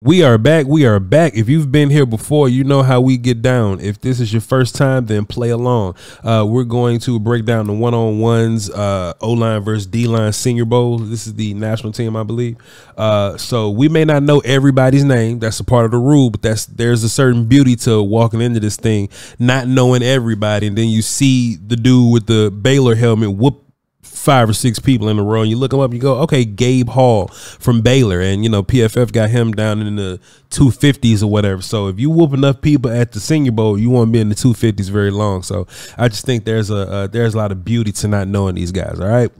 We are back. We are back. If you've been here before, you know how we get down. If this is your first time, then play along. We're going to break down the one-on-ones, O-line versus D-line Senior Bowl. This is the national team, I believe. So we may not know everybody's name. That's a part of the rule, but there's a certain beauty to walking into this thing, not knowing everybody, and then you see the dude with the Baylor helmet whoop 5 or 6 people in a row, and you look him up and you go, okay, Gabe Hall from Baylor, and you know PFF got him down in the 250s or whatever. So if you whoop enough people at the Senior Bowl, you won't be in the 250s very long. So I just think there's a lot of beauty to not knowing these guys. All right,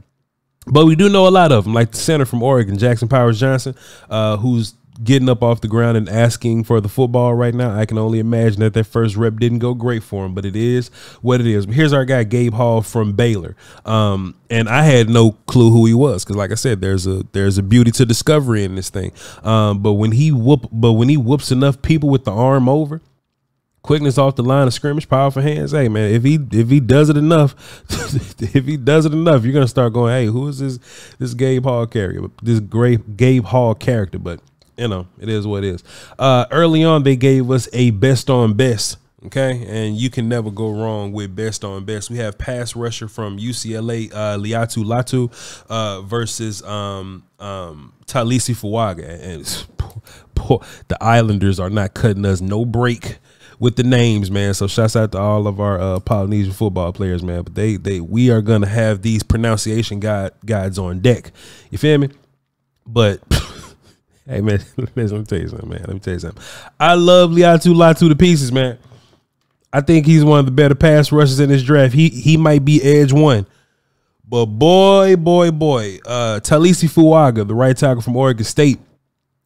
but we do know a lot of them, like the center from Oregon, Jackson Powers Johnson, who's getting up off the ground and asking for the football right now. I can only imagine that first rep didn't go great for him, but it is what it is. But here's our guy, Gabe Hall from Baylor. And I had no clue who he was, because like I said, there's a beauty to discovery in this thing. But when he whoops enough people with the arm over, quickness off the line of scrimmage, powerful hands. Hey man, if he does it enough, you're gonna start going, hey, who is this Gabe Hall character? This great Gabe Hall character, but you know, it is what it is. Early on, they gave us a best on best, okay? And you can never go wrong with best on best. We have pass rusher from UCLA, Laiatu Latu, versus Taliese Fuaga. And the Islanders are not cutting us no break with the names, man. So shouts out to all of our Polynesian football players, man. But we are going to have these pronunciation guides on deck. You feel me? But hey man, let me tell you something, man. Let me tell you something. I love Laiatu Latu to pieces, man. I think he's one of the better pass rushers in this draft. He might be edge one, but boy, Taliese Fuaga, the right tackle from Oregon State,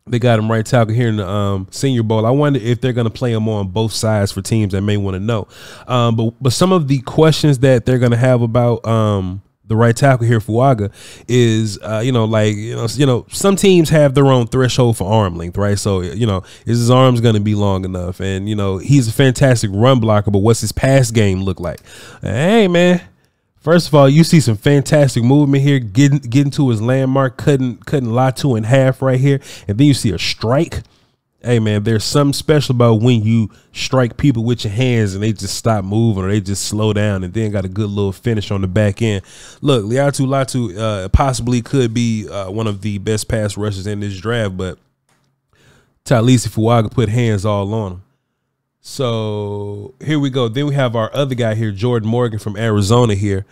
they got him right tackle here in the Senior Bowl. I wonder if they're going to play him on both sides for teams that may want to know. But some of the questions that they're going to have about the right tackle here, Fuaga, is, some teams have their own threshold for arm length, right? So, is his arms going to be long enough? And, he's a fantastic run blocker, but what's his pass game look like? Hey, man, first of all, you see some fantastic movement here, getting to his landmark, cutting Latu in half right here. And then you see a strike. Hey, man, there's something special about when you strike people with your hands and they just stop moving or they just slow down and then got a good little finish on the back end. Look, Laiatu Latu possibly could be one of the best pass rushers in this draft, but Taliese Fuaga put hands all on him. So here we go. Then we have our other guy here, Jordan Morgan from Arizona here.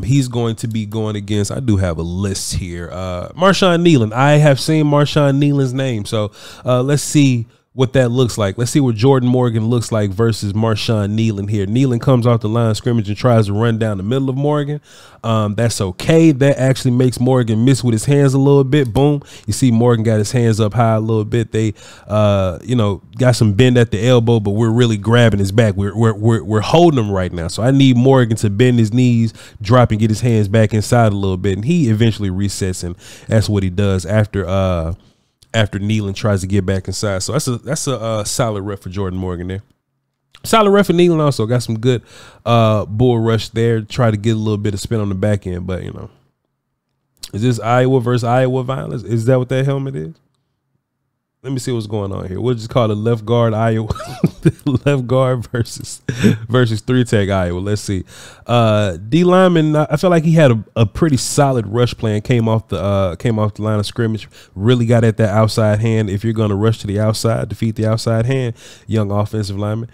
He's going to be going against, I do have a list here, Marshawn Nealon. I have seen Marshawn Nealon's name. So let's see what that looks like. Let's see what Jordan Morgan looks like versus Marshawn Nealon here. Nealon comes off the line of scrimmage and tries to run down the middle of Morgan. That's okay. That actually makes Morgan miss with his hands a little bit. Boom. You see Morgan got his hands up high a little bit. They, got some bend at the elbow, but we're really grabbing his back. We're holding him right now. So I need Morgan to bend his knees, drop and get his hands back inside a little bit. And he eventually resets, and that's what he does after Nealon tries to get back inside. So that's a solid rep for Jordan Morgan there. Solid rep for Nealon also. Got some good bull rush there. Try to get a little bit of spin on the back end, but is this Iowa versus Iowa violence? Is that what that helmet is? Let me see what's going on here. We'll just call it left guard Iowa, left guard versus 3-tech Iowa. Let's see. D lineman, I feel like he had a pretty solid rush plan. Came off the line of scrimmage. Really got at that outside hand. If you're going to rush to the outside, defeat the outside hand, young offensive lineman.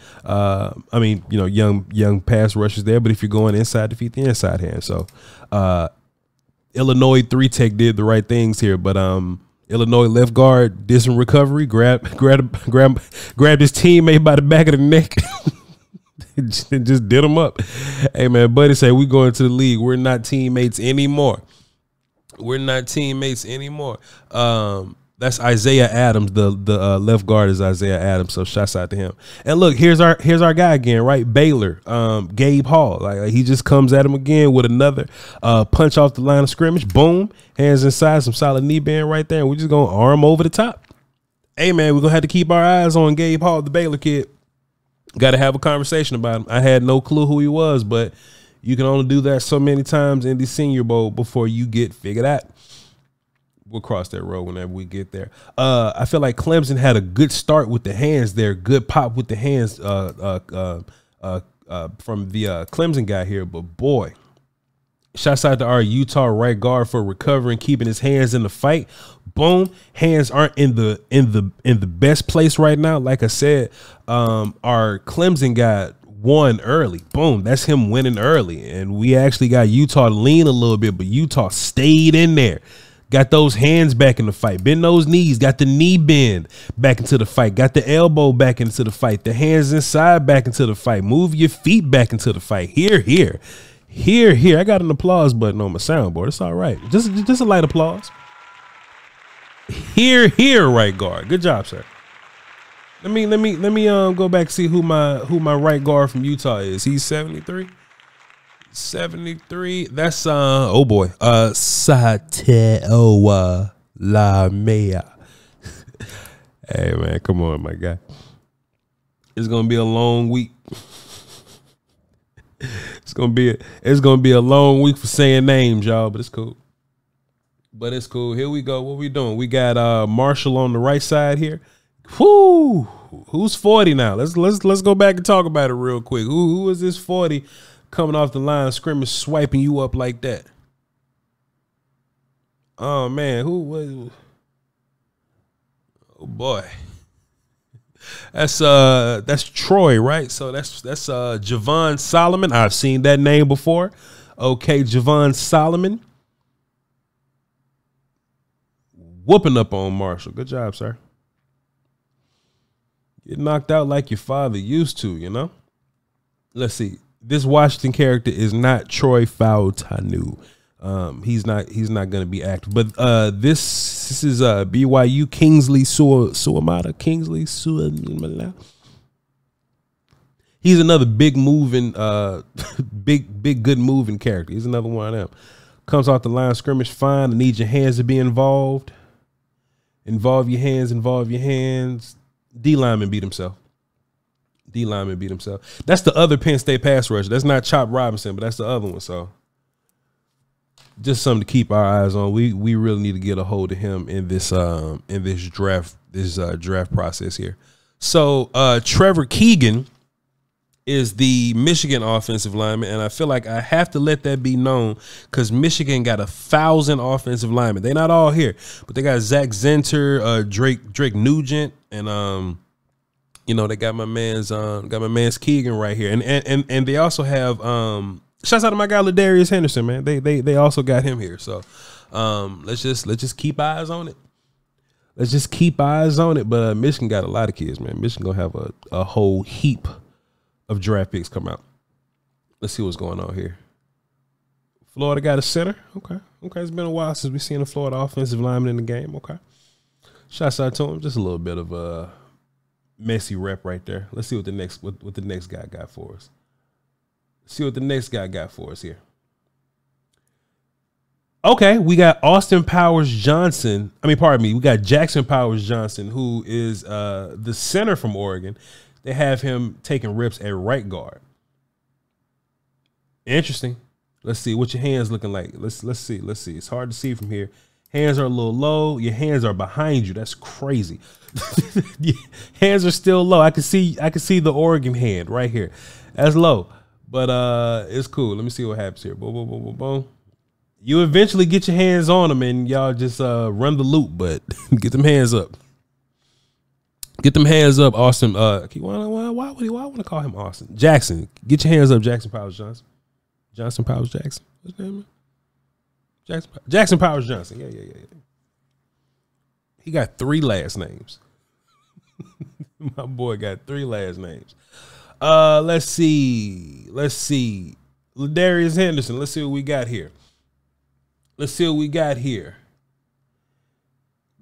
Young pass rushers there. But if you're going inside, defeat the inside hand. So Illinois 3-tech did the right things here, but Illinois left guard did some recovery, grabbed his teammate by the back of the neck and just did him up. Hey man, buddy say we going to the league. We're not teammates anymore. That's Isaiah Adams. The left guard is Isaiah Adams. So shouts out to him. And look, here's our guy again, right? Baylor, Gabe Hall. Like he just comes at him again with another punch off the line of scrimmage. Boom, hands inside, some solid knee bend right there. And we're just gonna arm over the top. Hey man, we're gonna have to keep our eyes on Gabe Hall, the Baylor kid. Got to have a conversation about him. I had no clue who he was, but you can only do that so many times in the Senior Bowl before you get figured out. we'll cross that road whenever we get there. I feel like Clemson had a good start with the hands there, good pop with the hands from the Clemson guy here, but boy, shouts out to our Utah right guard for recovering, keeping his hands in the fight. Boom, hands aren't in the best place right now. Like I said, our Clemson guy won early. Boom, that's him winning early, and we actually got Utah to lean a little bit, but Utah stayed in there. Got those hands back in the fight, bend those knees, got the knee bend back into the fight, got the elbow back into the fight, the hands inside back into the fight, move your feet back into the fight. Here. I got an applause button on my soundboard. It's all right. Just a light applause. Here, right guard. Good job, sir. Let me go back and see who my right guard from Utah is. He's 73. 73. That's oh boy. Sateo Lamea. Hey man, come on, my guy. It's gonna be a long week. It's gonna be a long week for saying names, y'all, but it's cool. Here we go. What we doing? We got Marshall on the right side here. Whoo! Who's 40 now? Let's go back and talk about it real quick. Who is this 40 coming off the line of scrimmage, swiping you up like that? Oh man, who was? Oh boy, that's Troy, right? So that's Javon Solomon. I've seen that name before. Okay, Javon Solomon. Whooping up on Marshall. Good job, sir. Get knocked out like your father used to, you know? Let's see. This Washington character is not Troy Fautanu. He's not going to be active. But this is BYU Kingsley Suamata. Kingsley Suamata. He's another big moving, big good moving character. He's another one of them. Comes off the line of scrimmage fine. I need your hands to be involved. Involve your hands. D lineman beat himself. That's the other Penn State pass rusher. That's not Chop Robinson, but that's the other one. So just something to keep our eyes on. We really need to get a hold of him in this draft process here. So Trevor Keegan is the Michigan offensive lineman, and I feel like I have to let that be known because Michigan got 1,000 offensive linemen. They're not all here, but they got Zach Zenter, Drake Nugent, and you know, they got my man's Keegan right here, and they also have shouts out to my guy Ladarius Henderson, man. They also got him here. So let's just keep eyes on it. But Michigan got a lot of kids, man. Michigan gonna have a whole heap of draft picks come out. Let's see what's going on here. Florida got a center. Okay. It's been a while since we've seen a Florida offensive lineman in the game. Okay. Shouts out to him. Just a little bit of a messy rep right there. Let's see what the next guy got for us. Here. Okay, we got Austin Powers Johnson. We got Jackson Powers Johnson, who is the center from Oregon. They have him taking rips at right guard. Interesting. Let's see what your hands looking like. Let's see. It's hard to see from here. Hands are a little low. Your hands are behind you. That's crazy. Hands are still low. I can see the Oregon hand right here. That's low, but it's cool. Let me see what happens here. Boom, boom, boom, boom, boom. You eventually get your hands on them, and y'all just run the loop. But get them hands up. Get them hands up, Austin. Why would I want to call him Austin? Jackson. Get your hands up, Jackson Powers Johnson. Johnson Powers Jackson. What's his name? Jackson Powers Johnson. Yeah. He got 3 last names. My boy got 3 last names. Let's see. Ladarius Henderson. Let's see what we got here.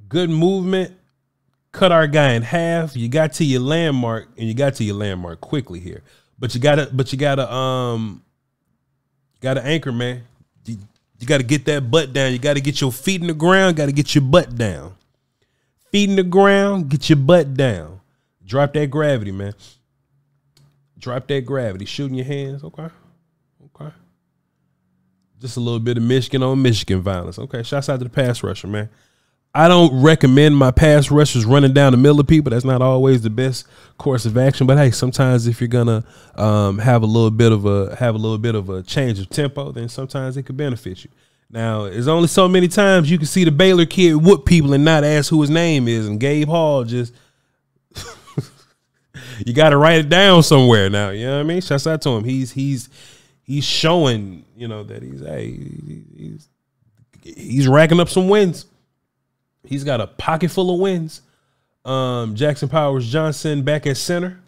Good movement. Cut our guy in half. You got to your landmark, and you got to your landmark quickly here. But you gotta anchor, man. You gotta get that butt down. You gotta get your feet in the ground. Gotta get your butt down. Feet in the ground. Get your butt down. Drop that gravity, man. Drop that gravity. Shooting your hands. Okay. Just a little bit of Michigan on Michigan violence. Okay. Shouts out to the pass rusher, man. I don't recommend my pass rushers running down the middle of people. That's not always the best course of action. But hey, sometimes if you're gonna have a little bit of a change of tempo, then sometimes it could benefit you. Now, there's only so many times you can see the Baylor kid whoop people and not ask who his name is, and Gabe Hall just you got to write it down somewhere. Now, you know what I mean? Shouts out to him. He's showing, you know, that he's racking up some wins. He's got a pocket full of wins. Jackson Powers Johnson back at center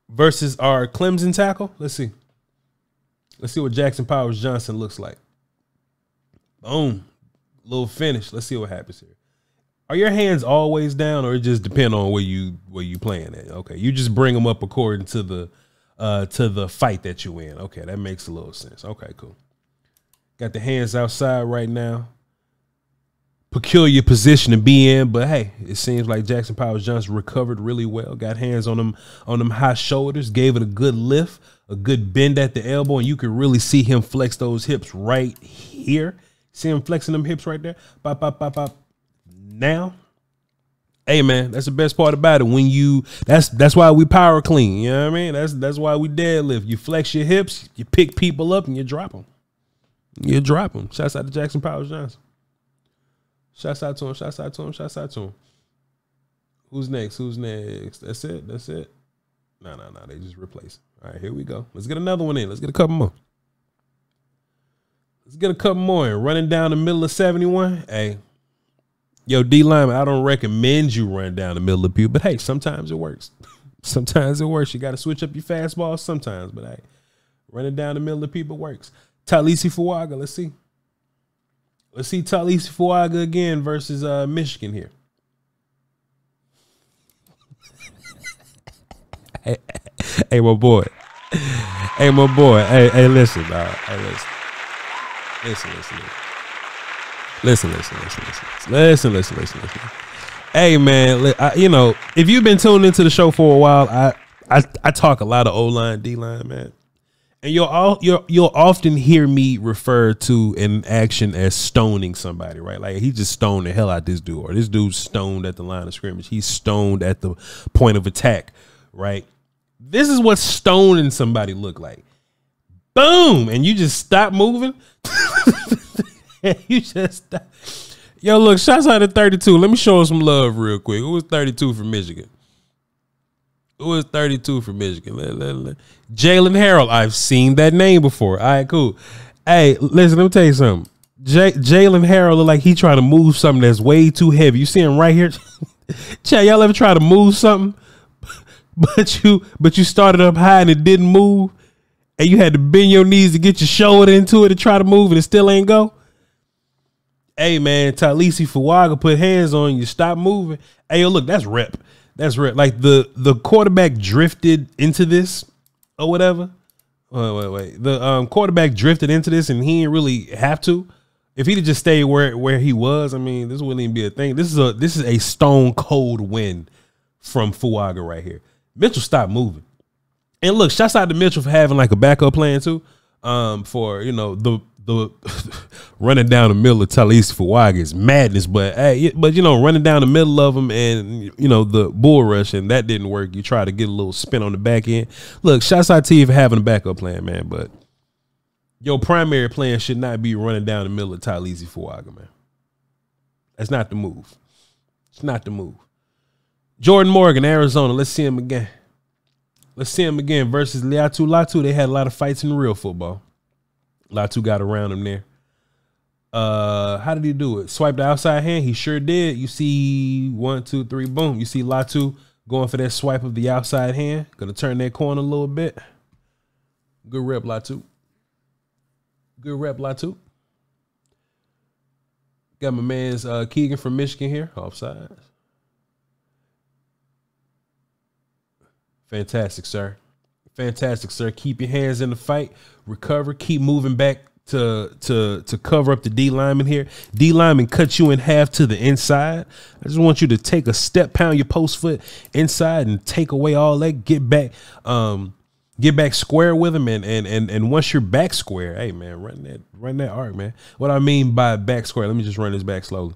versus our Clemson tackle. Let's see what Jackson Powers Johnson looks like. Boom. Little finish. Let's see what happens here. Are your hands always down, or it just depend on where you playing at? Okay, you just bring them up according to the fight that you in. Okay, that makes a little sense. Okay, cool. Got the hands outside right now. Peculiar position to be in, but hey, it seems like Jackson Powers Johnson recovered really well. Got hands on them high shoulders, gave it a good lift, a good bend at the elbow, and you can really see him flex those hips right here. See him flexing them hips right there. Bop, bop, bop, bop. Now, hey man, that's the best part about it. When you that's why we power clean. You know what I mean? That's why we deadlift. You flex your hips, you pick people up, and you drop them. You drop them. Shouts out to Jackson Powers Johnson. Shouts out to him. Shouts out to him. Shouts out to him. Who's next? Who's next? That's it. That's it. No. They just replace. All right, here we go. Let's get another one in. Let's get a couple more. Let's get a couple more in. Running down the middle of 71. Hey, yo, D lineman, I don't recommend you run down the middle of people, but hey, sometimes it works. Sometimes it works. You got to switch up your fastball sometimes, but hey, running down the middle of people works. Taliese Fuaga, let's see. Let's see Taliese Fuaga again versus Michigan here. Hey, my boy. Hey, my boy. Hey, listen, dog. Hey, listen. Listen. Hey, man, you know, if you've been tuned into the show for a while, I talk a lot of O-line, D-line, man. And you'll often hear me refer to an action as stoning somebody, right? Like he just stoned the hell out this dude, or this dude stoned at the line of scrimmage. He's stoned at the point of attack, right? This is what stoning somebody look like. Boom, and you just stop moving. You just stop. Yo, look, shouts out to 32. Let me show him some love real quick. Who was 32 for Michigan? Who was 32 for Michigan? Jalen Harrell. I've seen that name before. All right, cool. Hey, listen, let me tell you something. Jalen Harrell look like he trying to move something that's way too heavy. You see him right here? Chad, y'all ever try to move something, but you started up high and it didn't move, and you had to bend your knees to get your shoulder into it to try to move, and it still ain't go? Hey, man, Taliese Fuaga put hands on you. Stop moving. Hey, yo, look, that's rep. That's rep. Like the quarterback drifted into this or whatever. Wait. The quarterback drifted into this, and he didn't really have to. If he'd just stayed where he was, I mean, this wouldn't even be a thing. This is a stone cold win from Fuaga right here. Mitchell stopped moving. And look, shouts out to Mitchell for having like a backup plan too. For, you know, the running down the middle of Taliese Fuaga is madness, but hey, you know, running down the middle of them and, you know, the bull rush, and that didn't work. You try to get a little spin on the back end. Look, shouts out to you for having a backup plan, man, but your primary plan should not be running down the middle of Taliese Fuaga, man. That's not the move. It's not the move. Jordan Morgan, Arizona. Let's see him again. Let's see him again versus Laiatu Latu. They had a lot of fights in real football. Latu got around him there. How did he do it? Swipe the outside hand. He sure did. You see 1, 2, 3, boom. You see Latu going for that swipe of the outside hand. Gonna turn that corner a little bit. Good rep, Latu. Good rep, Latu. Got my man's Keegan from Michigan here. Offside. Fantastic, sir. Fantastic, sir. Keep your hands in the fight. Recover. Keep moving back to cover up the D lineman here. D lineman cut you in half to the inside. I just want you to take a step, pound your post foot inside, and take away all that. Get back square with him, and once you're back square, hey man, run that arc, man. What I mean by back square, let me just run this back slowly.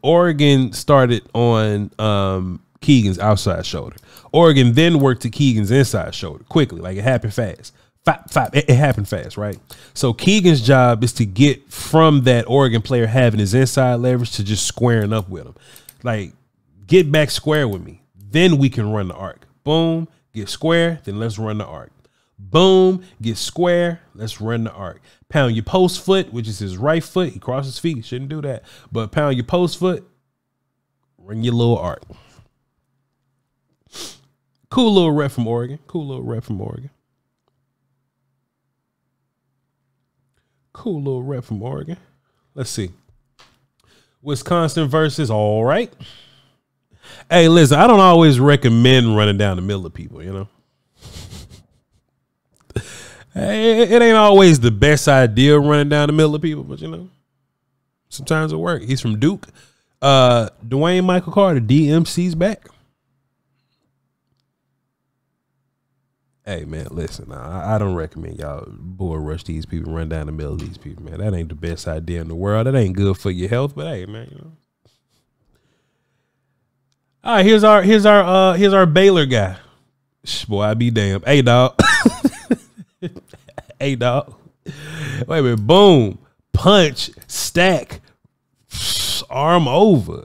Oregon started on Keegan's outside shoulder. Oregon then worked to Keegan's inside shoulder quickly, like it happened fast. It happened fast, right? So Keegan's job is to get from that Oregon player having his inside leverage to just squaring up with him. Like, get back square with me. Then we can run the arc. Boom, get square, then let's run the arc. Boom, get square, let's run the arc. Pound your post foot, which is his right foot. He crosses his feet, shouldn't do that. But pound your post foot, run your little arc. Cool little rep from Oregon. Cool little rep from Oregon. Cool little rep from Oregon. Let's see. Wisconsin versus, all right. Hey, listen, I don't always recommend running down the middle of people, you know. It ain't always the best idea running down the middle of people, but you know, sometimes it works. He's from Duke. Dwayne Michael Carter, DMC's back. Hey man, listen, I don't recommend y'all bull rush these people, run down the middle of these people, man. That ain't the best idea in the world. That ain't good for your health, but hey, man, you know. All right, here's our Baylor guy. Boy, I be damned. Hey, dog. Hey, dog. Wait a minute. Boom. Punch. Stack. Arm over.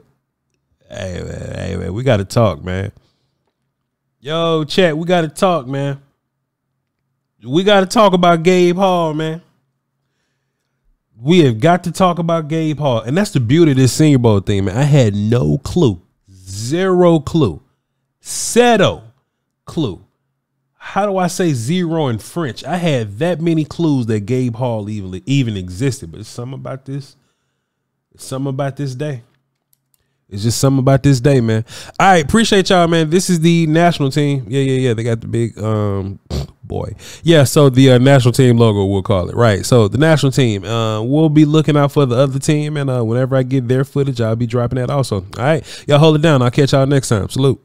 Hey, man. We got to talk, man. Yo, chat. We got to talk, man. We got to talk about Gabe Hall, man. We have got to talk about Gabe Hall. And that's the beauty of this Senior Bowl thing, man. I had no clue. Zero clue. Zero clue. How do I say zero in French? I had that many clues that Gabe Hall even existed, but it's something about this. It's something about this day. It's just something about this day, man. All right, appreciate y'all, man. This is the national team. Yeah. They got the big boy. Yeah, so the national team logo, we'll call it. Right. So the national team. We'll be looking out for the other team, and whenever I get their footage, I'll be dropping that also. All right. Y'all hold it down. I'll catch y'all next time. Salute.